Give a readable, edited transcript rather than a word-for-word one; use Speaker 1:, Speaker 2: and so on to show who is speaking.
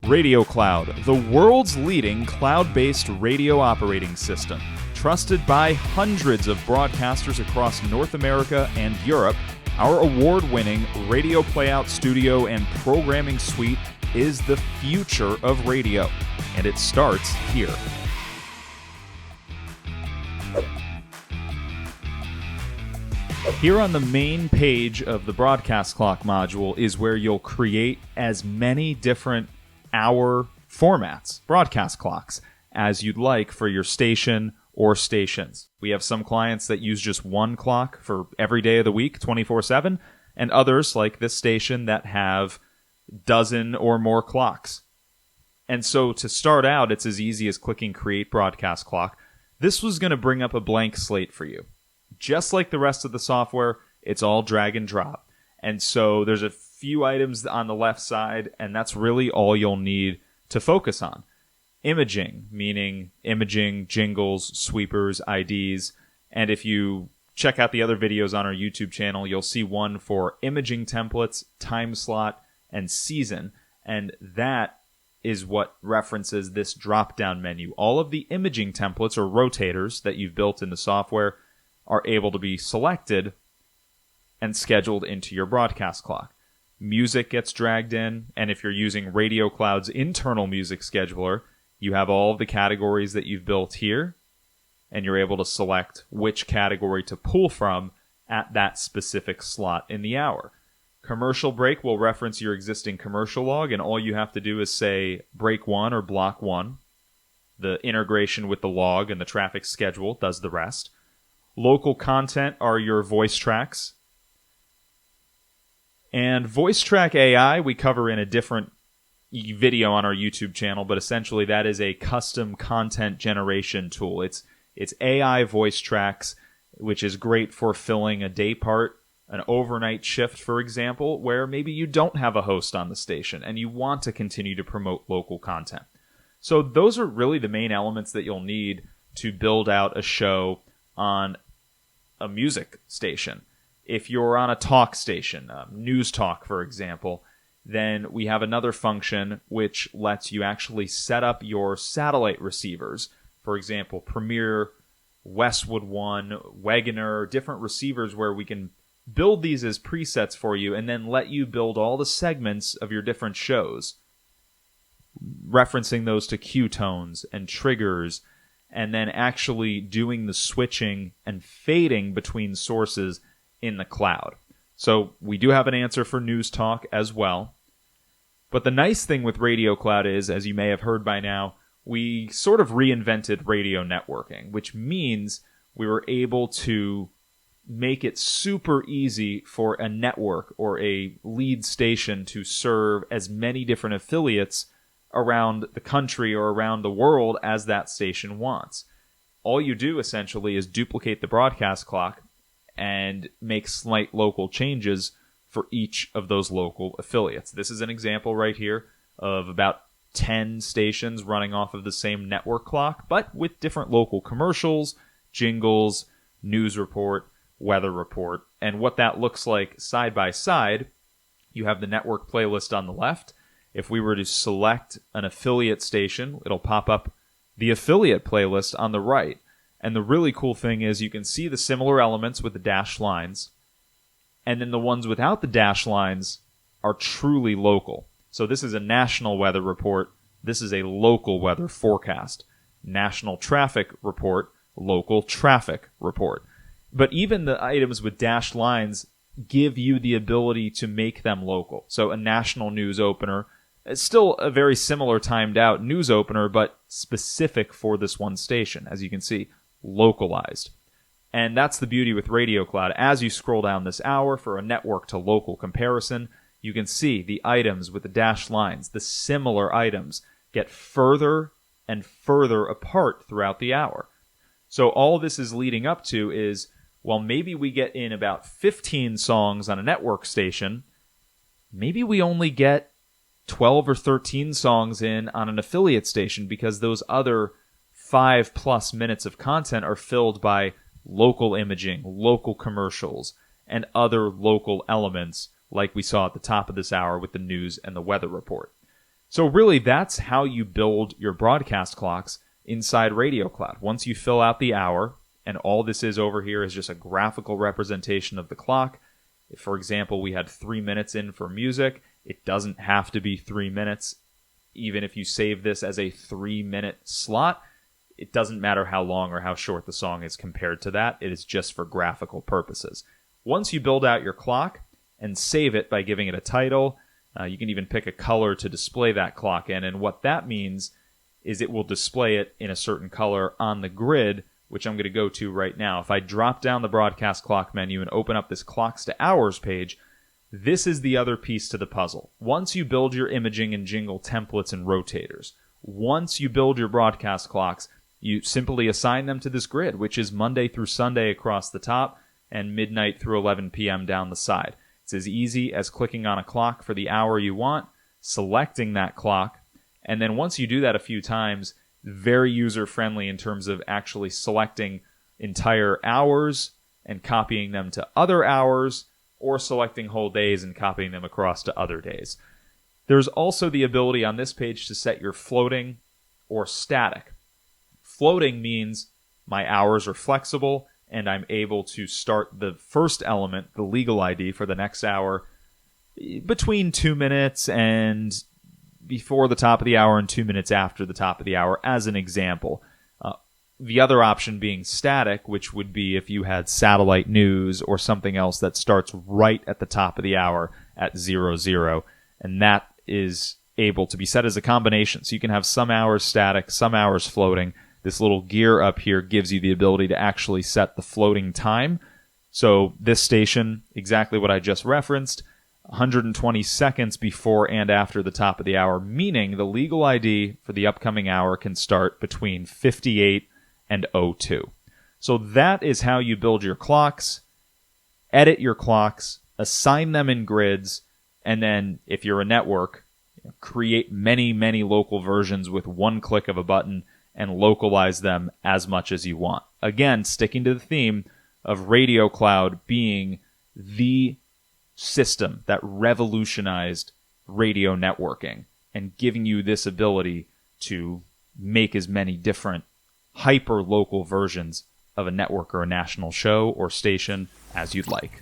Speaker 1: Radio.Cloud, the world's leading cloud-based radio operating system. Trusted by hundreds of broadcasters across North America and Europe, our award-winning Radio Playout Studio and Programming Suite is the future of radio, and it starts here. Here on the main page of the Broadcast Clock module is where you'll create as many different hour formats, broadcast clocks, as you'd like for your station or stations. We have some clients that use just one clock for every day of the week, 24/7, and others, like this station, that have dozen or more clocks. And so to start out, it's as easy as clicking Create Broadcast Clock. This was going to bring up a blank slate for you. Just like the rest of the software, it's all drag and drop. And so there's a few items on the left side, and that's really all you'll need to focus on. Imaging, meaning imaging, jingles, sweepers, IDs. And if you check out the other videos on our YouTube channel, you'll see one for imaging templates, time slot, and season. And that is what references this drop-down menu. All of the imaging templates or rotators that you've built in the software are able to be selected and scheduled into your broadcast clock. Music gets dragged in, and if you're using Radio.Cloud's internal music scheduler, you have all of the categories that you've built here, and you're able to select which category to pull from at that specific slot in the hour. Commercial break will reference your existing commercial log, and all you have to do is say break 1 or block 1. The integration with the log and the traffic schedule does the rest. Local content are your voice tracks. And voice track AI we cover in a different video on our YouTube channel, but essentially that is a custom content generation tool. It's AI voice tracks, which is great for filling a day part, an overnight shift, for example, where maybe you don't have a host on the station and you want to continue to promote local content. So those are really the main elements that you'll need to build out a show on a music station. If you're on a talk station, news talk, for example, then we have another function which lets you actually set up your satellite receivers. For example, Premier, Westwood One, Wagoner, different receivers where we can build these as presets for you and then let you build all the segments of your different shows, referencing those to cue tones and triggers, and then actually doing the switching and fading between sources in the cloud. So we do have an answer for news talk as well. But the nice thing with Radio.Cloud is, as you may have heard by now, we sort of reinvented radio networking, which means we were able to make it super easy for a network or a lead station to serve as many different affiliates around the country or around the world as that station wants. All you do essentially is duplicate the broadcast clock and make slight local changes for each of those local affiliates. This is an example right here of about 10 stations running off of the same network clock, but with different local commercials, jingles, news report, weather report. And what that looks like side by side, you have the network playlist on the left. If we were to select an affiliate station, it'll pop up the affiliate playlist on the right. And the really cool thing is you can see the similar elements with the dashed lines, and then the ones without the dashed lines are truly local. So this is a national weather report. This is a local weather forecast. National traffic report, local traffic report. But even the items with dashed lines give you the ability to make them local. So a national news opener, it's still a very similar timed out news opener, but specific for this one station, as you can see. Localized. And that's the beauty with Radio.Cloud. As you scroll down this hour for a network to local comparison, you can see the items with the dashed lines, the similar items, get further and further apart throughout the hour. So all this is leading up to is, well, maybe we get in about 15 songs on a network station. Maybe we only get 12 or 13 songs in on an affiliate station because those other 5+ minutes of content are filled by local imaging, local commercials, and other local elements like we saw at the top of this hour with the news and the weather report. So really, that's how you build your broadcast clocks inside Radio.Cloud. Once you fill out the hour, and all this is over here is just a graphical representation of the clock. If, for example, we had 3 minutes in for music, it doesn't have to be 3 minutes. Even if you save this as a 3-minute slot, it doesn't matter how long or how short the song is compared to that. It is just for graphical purposes. Once you build out your clock and save it by giving it a title, you can even pick a color to display that clock in. And what that means is it will display it in a certain color on the grid, which I'm going to go to right now. If I drop down the broadcast clock menu and open up this clocks to hours page, this is the other piece to the puzzle. Once you build your imaging and jingle templates and rotators, once you build your broadcast clocks, you simply assign them to this grid, which is Monday through Sunday across the top and midnight through 11 p.m. down the side. It's as easy as clicking on a clock for the hour you want, selecting that clock, and then once you do that a few times, very user-friendly in terms of actually selecting entire hours and copying them to other hours, or selecting whole days and copying them across to other days. There's also the ability on this page to set your floating or static. Floating means my hours are flexible and I'm able to start the first element, the legal ID, for the next hour between 2 minutes and before the top of the hour and 2 minutes after the top of the hour, as an example. The other option being static, which would be if you had satellite news or something else that starts right at the top of the hour at 00, and that is able to be set as a combination. So you can have some hours static, some hours floating. This little gear up here gives you the ability to actually set the floating time. So this station, exactly what I just referenced, 120 seconds before and after the top of the hour, meaning the legal ID for the upcoming hour can start between 58 and 02. So that is how you build your clocks, edit your clocks, assign them in grids, and then if you're a network, create many, many local versions with one click of a button and localize them as much as you want. Again, sticking to the theme of Radio.Cloud being the system that revolutionized radio networking and giving you this ability to make as many different hyper-local versions of a network or a national show or station as you'd like.